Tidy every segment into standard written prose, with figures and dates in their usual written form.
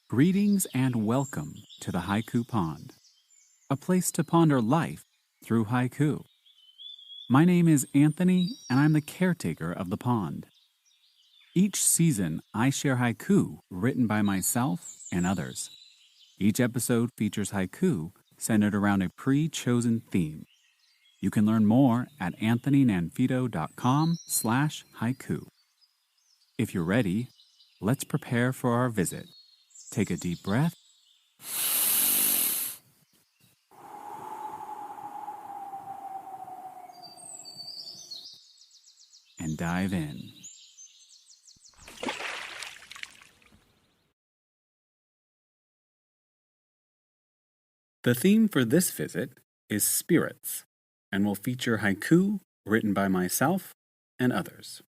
Greetings and welcome to the Haiku Pond, a place to ponder life through haiku. My name is Anthony, and I'm the caretaker of the pond. Each season, I share haiku written by myself and others. Each episode features haiku centered around a pre-chosen theme. You can learn more at anthonynanfito.com/haiku. If you're ready, let's prepare for our visit. Take a deep breath and dive in. The theme for this visit is spirits and will feature haiku written by myself and others.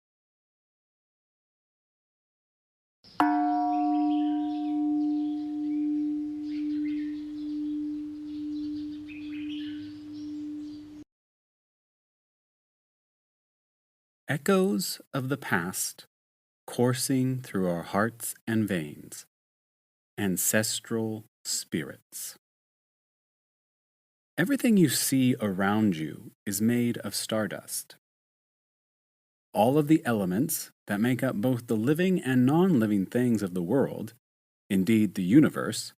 Echoes of the past coursing through our hearts and veins. Ancestral spirits. Everything you see around you is made of stardust. All of the elements that make up both the living and non-living things of the world, indeed the universe,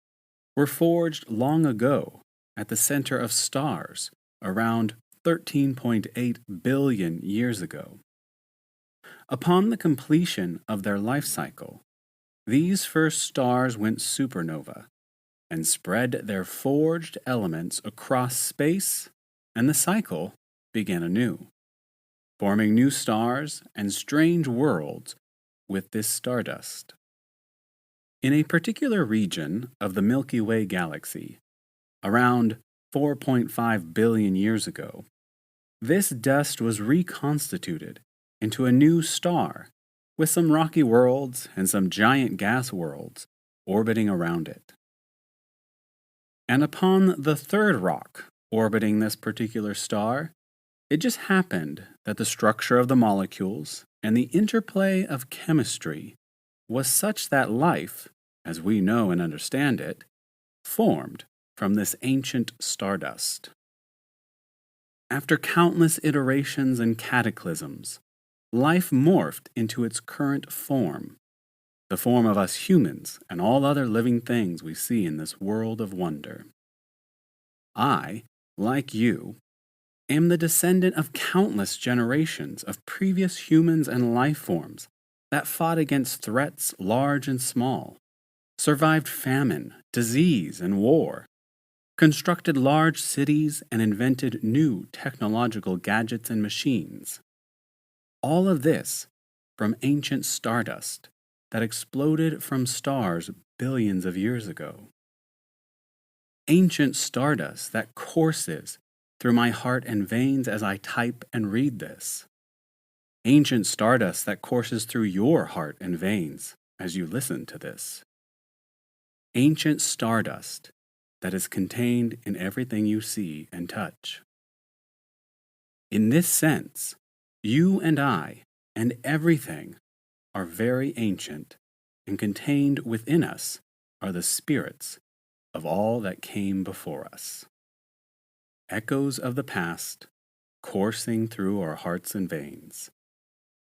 were forged long ago at the center of stars around 13.8 billion years ago. Upon the completion of their life cycle, these first stars went supernova and spread their forged elements across space, and the cycle began anew, forming new stars and strange worlds with this stardust. In a particular region of the Milky Way galaxy, around 4.5 billion years ago, this dust was reconstituted into a new star with some rocky worlds and some giant gas worlds orbiting around it. And upon the third rock orbiting this particular star, it just happened that the structure of the molecules and the interplay of chemistry was such that life, as we know and understand it, formed from this ancient stardust. After countless iterations and cataclysms, life morphed into its current form, the form of us humans and all other living things we see in this world of wonder. I, like you, am the descendant of countless generations of previous humans and life forms that fought against threats large and small, survived famine, disease, and war, constructed large cities, and invented new technological gadgets and machines. All of this from ancient stardust that exploded from stars billions of years ago. Ancient stardust that courses through my heart and veins as I type and read this. Ancient stardust that courses through your heart and veins as you listen to this. Ancient stardust that is contained in everything you see and touch. In this sense, you and I and everything are very ancient, and contained within us are the spirits of all that came before us. Echoes of the past coursing through our hearts and veins.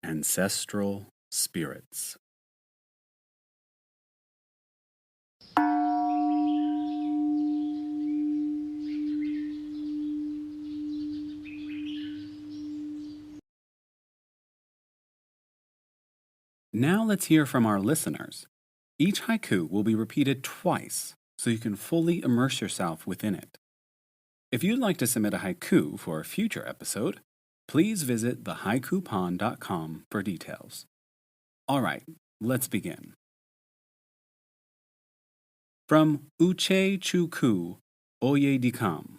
Ancestral spirits. Now let's hear from our listeners. Each haiku will be repeated twice so you can fully immerse yourself within it. If you'd like to submit a haiku for a future episode, please visit thehaikupond.com for details. All right, let's begin. From Uche Chuku Oye Dikam.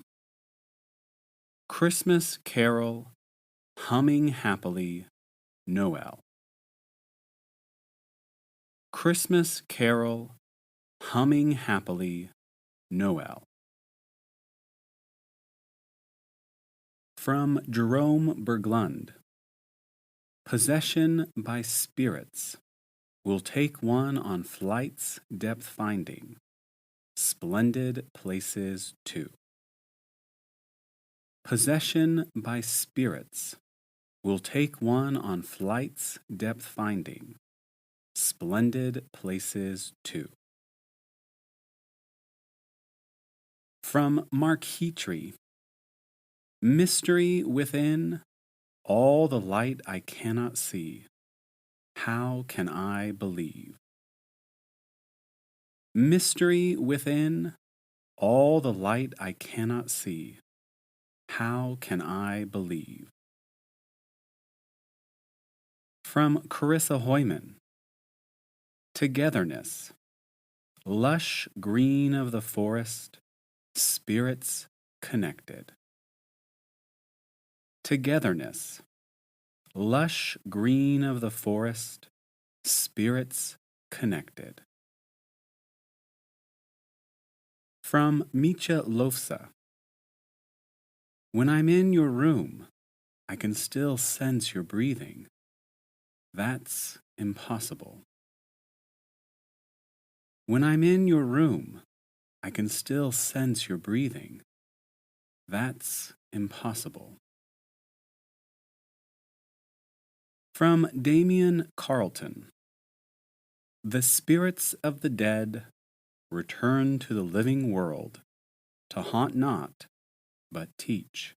Christmas Carol, Humming Happily, Noel. Christmas Carol, Humming Happily, Noel. From Jerome Berglund. Possession by Spirits, We'll take one on flight's depth finding. Splendid places too. Possession by spirits. We'll take one on flight's depth finding. Splendid places too. From Mark Heatrey. Mystery within, all the light I cannot see. How can I believe? Mystery within, all the light I cannot see. How can I believe? From Carissa Hoyman. Togetherness. Lush green of the forest, spirits connected. Togetherness. Lush green of the forest, spirits connected. From Micha Lofsa. When I'm in your room, I can still sense your breathing. That's impossible. When I'm in your room, I can still sense your breathing. That's impossible. From Damien Carlton. The spirits of the dead return to the living world to haunt not, but teach.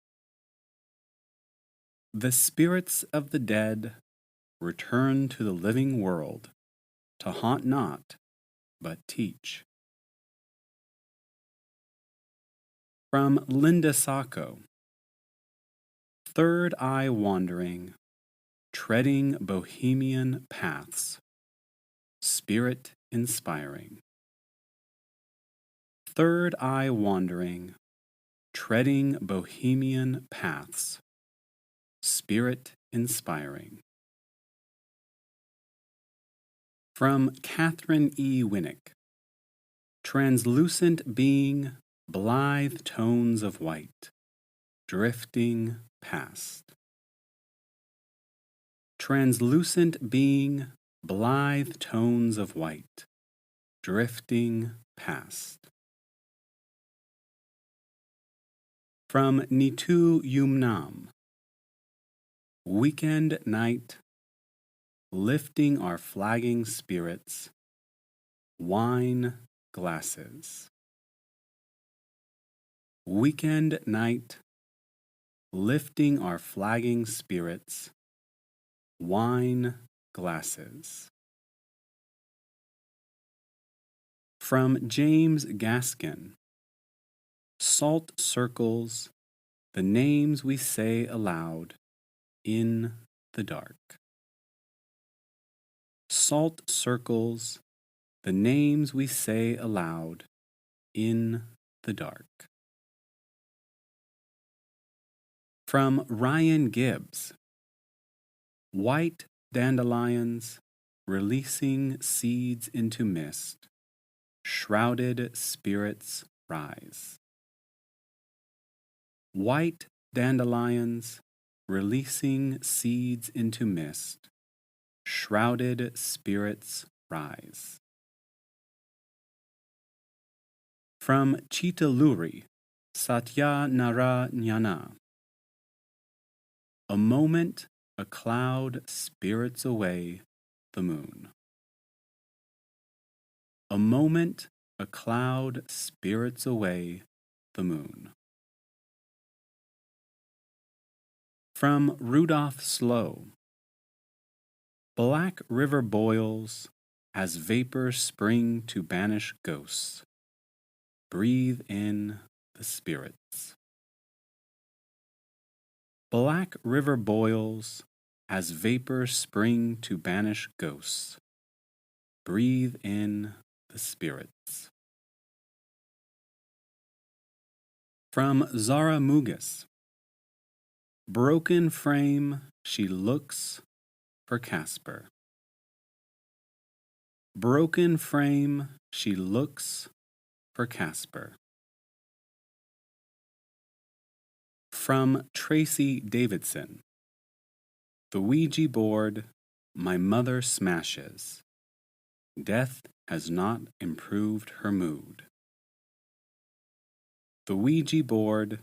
The spirits of the dead return to the living world to haunt not, but teach. From Linda Sacco. Third eye wandering, treading bohemian paths, spirit inspiring. Third eye wandering, treading bohemian paths, spirit inspiring. From Catherine E. Winnick. Translucent being, blithe tones of white, drifting past. Translucent being, blithe tones of white, drifting past. From Nitu Yumnam. Weekend night, lifting our flagging spirits, wine glasses. Weekend night, lifting our flagging spirits, wine glasses. From James Gaskin. Salt circles, the names we say aloud in the dark. Salt circles, the names we say aloud in the dark. From Ryan Gibbs. White dandelions releasing seeds into mist, shrouded spirits rise. White dandelions releasing seeds into mist, shrouded spirits rise. From Chitaluri, Satya Narayana. A moment, a cloud spirits away the moon. A moment, a cloud spirits away the moon. From Rudolph Slow. Black river boils as vapors spring to banish ghosts. Breathe in the spirits. Black river boils as vapors spring to banish ghosts. Breathe in the spirits. From Zara Mugas. Broken frame, she looks for Casper. Broken frame, she looks for Casper. From Tracy Davidson. The Ouija board my mother smashes Death has not improved her mood. The Ouija board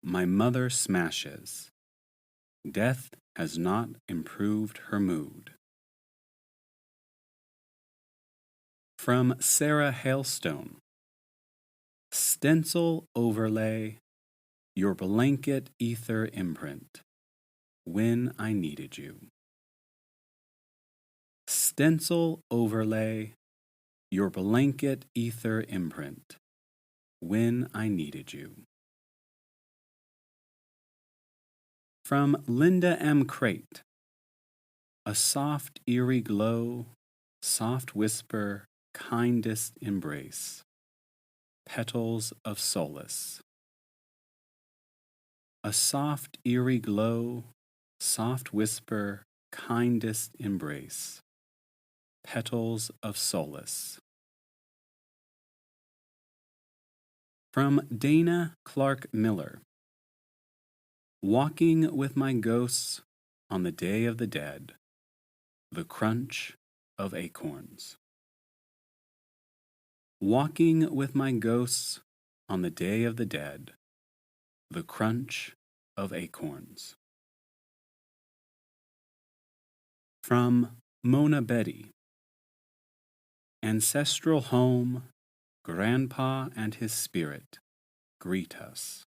my mother smashes. Death has not improved her mood. From Sarah Hailstone. Stencil overlay, your blanket ether imprint, when I needed you. Stencil overlay, your blanket ether imprint, when I needed you. From Linda M. Crate. A soft, eerie glow, soft whisper, kindest embrace. Petals of solace. A soft, eerie glow, soft whisper, kindest embrace. Petals of solace. From Dana Clark Miller. Walking with my ghosts on the Day of the Dead, the crunch of acorns. Walking with my ghosts on the Day of the Dead, the crunch of acorns. From Mona Betty. Ancestral home, Grandpa and his spirit greet us.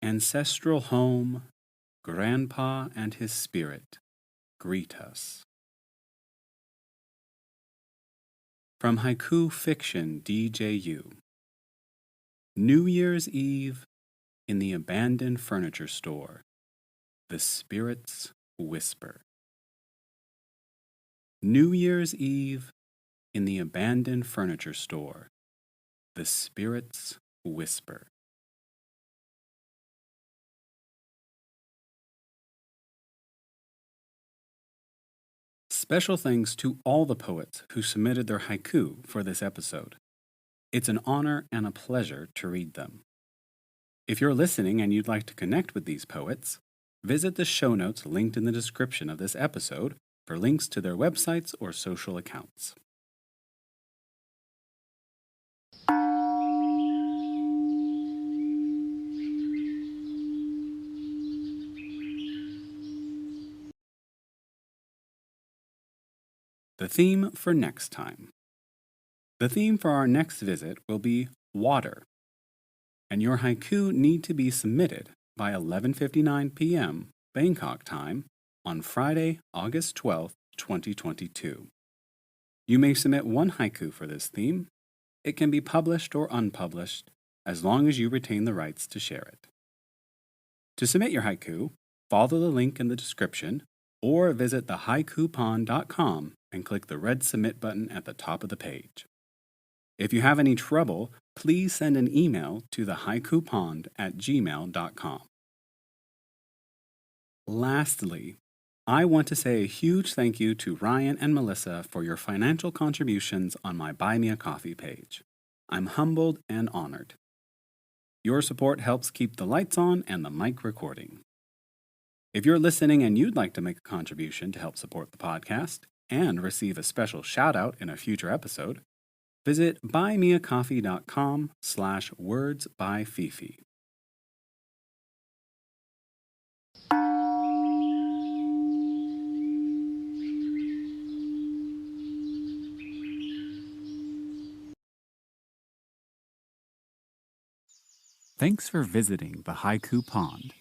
Ancestral home, Grandpa and his spirit greet us. From Haiku Fiction DJU. New Year's Eve in the abandoned furniture store, the spirits whisper. New Year's Eve in the abandoned furniture store, the spirits whisper. Special thanks to all the poets who submitted their haiku for this episode. It's an honor and a pleasure to read them. If you're listening and you'd like to connect with these poets, visit the show notes linked in the description of this episode for links to their websites or social accounts. The theme for next time. The theme for our next visit will be water, and your haiku need to be submitted by 11:59 p.m. Bangkok time on Friday, August 12, 2022. You may submit one haiku for this theme. It can be published or unpublished, as long as you retain the rights to share it. To submit your haiku, follow the link in the description or visit thehaikupond.com and click the red submit button at the top of the page. If you have any trouble, please send an email to thehaikupond@gmail.com. Lastly, I want to say a huge thank you to Ryan and Melissa for your financial contributions on my Buy Me a Coffee page. I'm humbled and honored. Your support helps keep the lights on and the mic recording. If you're listening and you'd like to make a contribution to help support the podcast and receive a special shout out in a future episode, visit buymeacoffee.com/wordsbyfifi. Thanks for visiting the Haiku Pond.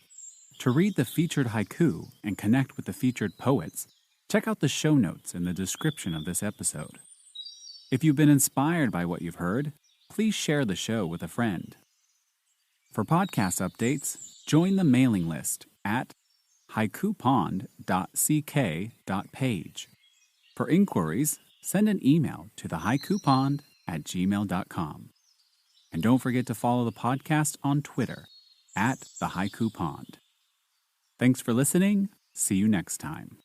To read the featured haiku and connect with the featured poets, check out the show notes in the description of this episode. If you've been inspired by what you've heard, please share the show with a friend. For podcast updates, join the mailing list at haikupond.ck.page. For inquiries, send an email to thehaikupond@gmail.com. And don't forget to follow the podcast on Twitter @thehaikupond. Thanks for listening. See you next time.